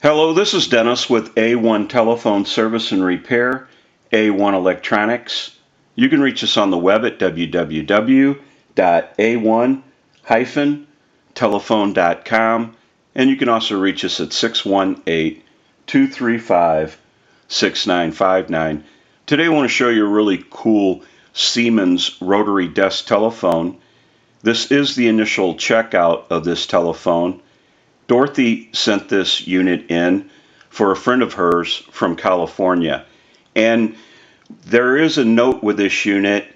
Hello, this is Dennis with A1 Telephone Service and Repair, A1 Electronics. You can reach us on the web at www.a1-telephone.com, and you can also reach us at 618-235-6959. Today I want to show you a really cool Siemens Rotary desk telephone. This is the initial checkout of this telephone. Dorothy sent this unit in for a friend of hers from California. And there is a note with this unit.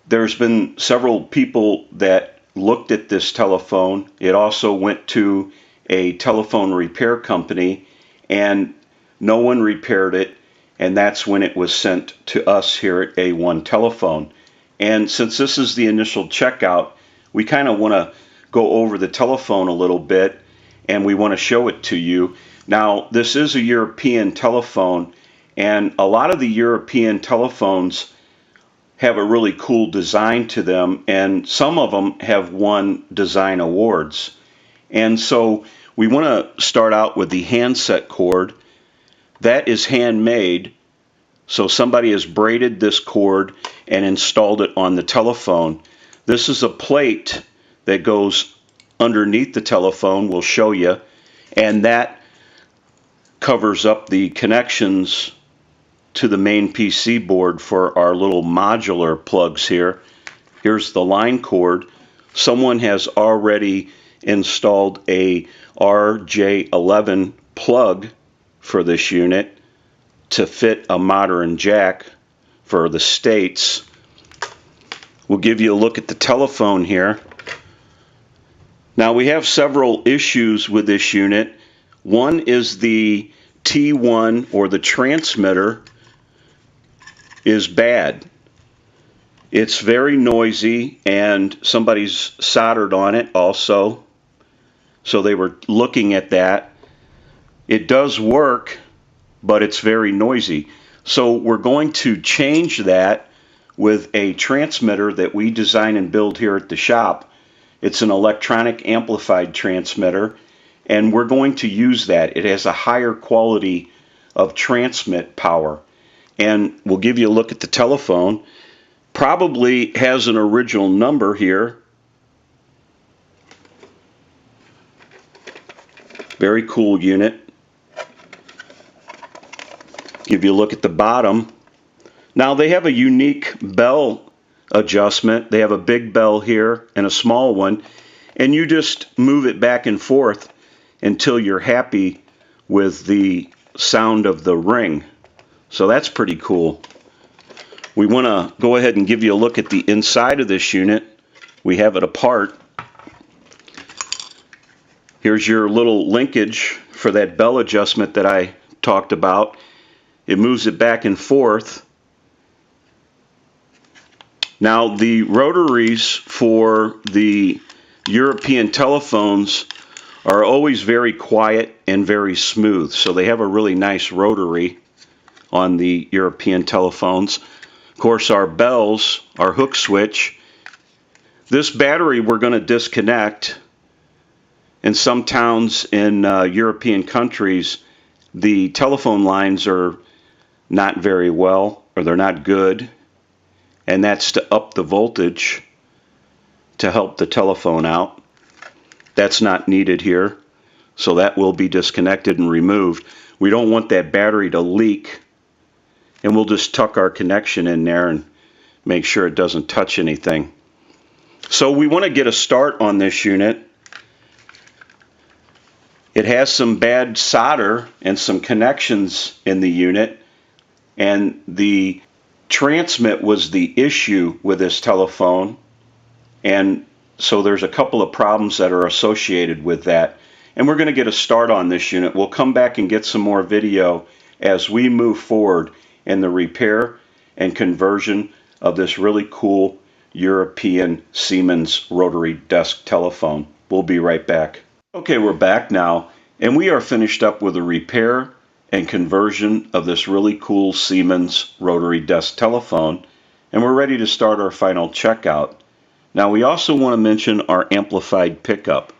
There's been several people that looked at this telephone. It also went to a telephone repair company and no one repaired it. And that's when it was sent to us here at A1 Telephone. And since this is the initial checkout, we kind of want to go over the telephone a little bit, and we want to show it to you. Now, this is a European telephone, and a lot of the European telephones have a really cool design to them, and some of them have won design awards. And so we want to start out with the handset cord. That is handmade, so somebody has braided this cord and installed it on the telephone. This is a plate that goes underneath the telephone, we'll show you, and that covers up the connections to the main PC board for our little modular plugs here. Here's the line cord. Someone has already installed a RJ11 plug for this unit to fit a modern jack for the States. We'll give you a look at the telephone here. Now we have several issues with this unit. One is the T1 or the transmitter is bad. It's very noisy and somebody's soldered on it also. So they were looking at that. It does work, but it's very noisy. So we're going to change that with a transmitter that we design and build here at the shop. It's an electronic amplified transmitter, and we're going to use that. It has a higher quality of transmit power. And we'll give you a look at the telephone. Probably has an original number here. Very cool unit. Give you a look at the bottom. Now they have a unique bell adjustment. They have a big bell here and a small one, and you just move it back and forth until you're happy with the sound of the ring. So that's pretty cool. We want to go ahead and give you a look at the inside of this unit. We have it apart. Here's your little linkage for that bell adjustment that I talked about. It moves it back and forth. Now, the rotaries for the European telephones are always very quiet and very smooth. So they have a really nice rotary on the European telephones. Of course, our bells, our hook switch. This battery we're going to disconnect. In some towns in European countries, the telephone lines are not very well, or they're not good. And that's to up the voltage to help the telephone out. That's not needed here, so that will be disconnected and removed. We don't want that battery to leak, and we'll just tuck our connection in there and make sure it doesn't touch anything. So we want to get a start on this unit. It has some bad solder and some connections in the unit, and the transmit was the issue with this telephone, and so there's a couple of problems that are associated with that, and we're going to get a start on this unit. We'll come back and get some more video as we move forward in the repair and conversion of this really cool European Siemens rotary desk telephone. We'll be right back. Okay, we're back now, and we are finished up with a repair and conversion of this really cool Siemens rotary desk telephone, and we're ready to start our final checkout. Now we also want to mention our amplified pickup.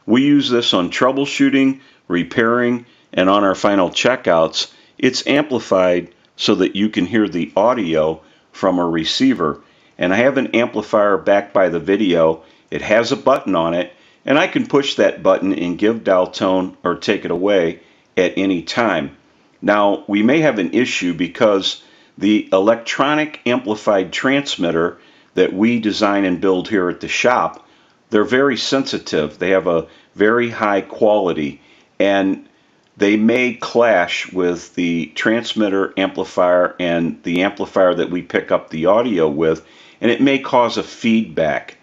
We use this on troubleshooting, repairing, and on our final checkouts, it's amplified so that you can hear the audio from a receiver. And I have an amplifier back by the video. It has a button on it, and I can push that button and give dial tone or take it away at any time. Now, we may have an issue because the electronic amplified transmitter that we design and build here at the shop, they're very sensitive. They have a very high quality, and they may clash with the transmitter amplifier and the amplifier that we pick up the audio with, and it may cause a feedback.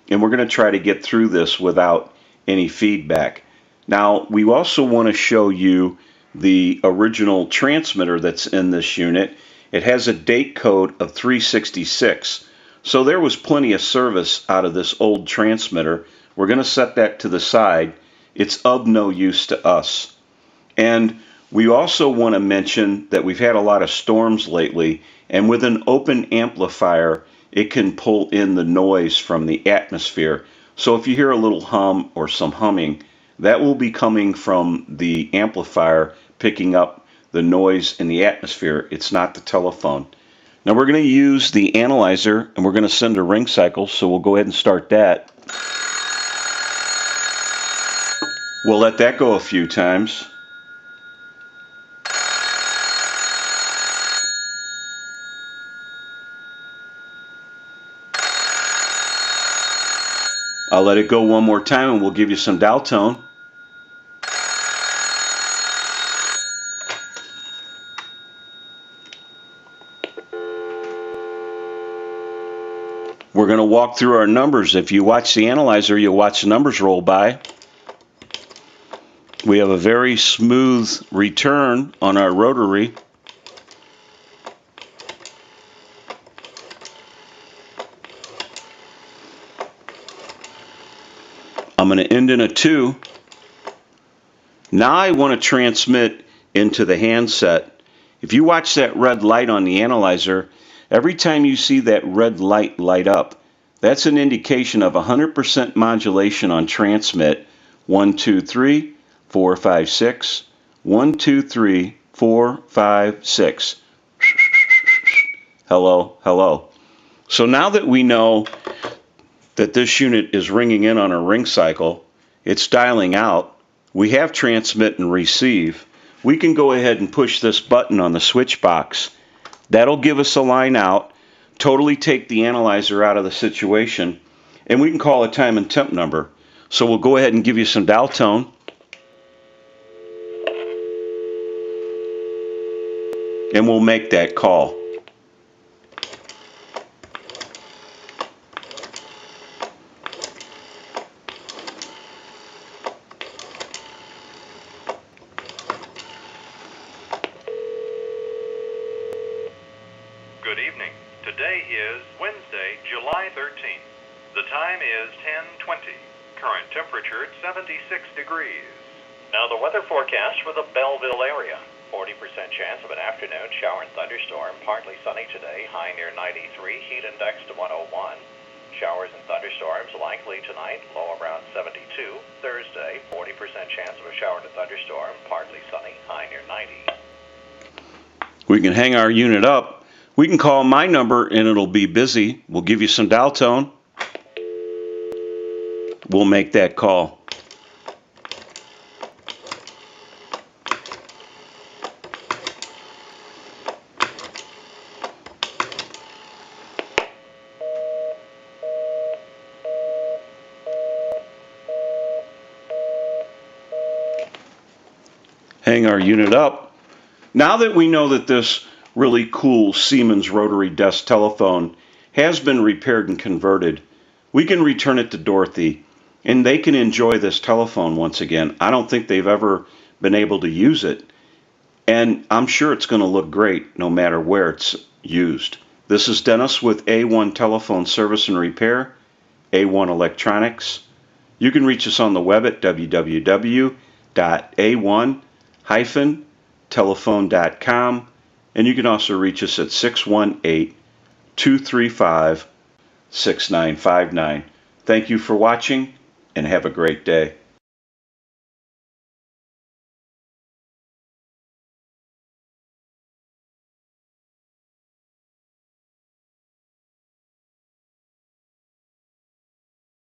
And we're going to try to get through this without any feedback. Now, we also want to show you the original transmitter that's in this unit. It has a date code of 366. So there was plenty of service out of this old transmitter. We're going to set that to the side. It's of no use to us. And we also want to mention that we've had a lot of storms lately, and with an open amplifier, it can pull in the noise from the atmosphere. So if you hear a little hum or some humming, that will be coming from the amplifier picking up the noise in the atmosphere. It's not the telephone. Now we're going to use the analyzer, and we're going to send a ring cycle, so we'll go ahead and start that. We'll let that go a few times. I'll let it go one more time, and we'll give you some dial tone. We're going to walk through our numbers. If you watch the analyzer, you'll watch the numbers roll by. We have a very smooth return on our rotary. I'm going to end in a 2. Now I want to transmit into the handset. If you watch that red light on the analyzer, every time you see that red light light up, that's an indication of 100% modulation on transmit. 1, 2, 3, 4, 5, 6. 1, 2, 3, 4, 5, 6. Hello, hello. So now that we know that this unit is ringing in on a ring cycle, it's dialing out, we have transmit and receive, we can go ahead and push this button on the switch box. That'll give us a line out, totally take the analyzer out of the situation, and we can call a time and temp number. So we'll go ahead and give you some dial tone. And we'll make that call. Good evening. Today is Wednesday, July 13th. The time is 10:20. Current temperature 76 degrees. Now the weather forecast for the Belleville area. 40% chance of an afternoon shower and thunderstorm. Partly sunny today, high near 93, heat index to 101. Showers and thunderstorms likely tonight, low around 72. Thursday, 40% chance of a shower and a thunderstorm. Partly sunny, high near 90. We can hang our unit up. We can call my number and it'll be busy. We'll give you some dial tone. We'll make that call. Hang our unit up. Now that we know that this really cool Siemens Rotary desk telephone has been repaired and converted, we can return it to Dorothy and they can enjoy this telephone once again. I don't think they've ever been able to use it, and I'm sure it's going to look great no matter where it's used. This is Dennis with A1 Telephone Service and Repair, A1 Electronics. You can reach us on the web at www.a1-telephone.com, and you can also reach us at 618-235-6959. Thank you for watching, and have a great day.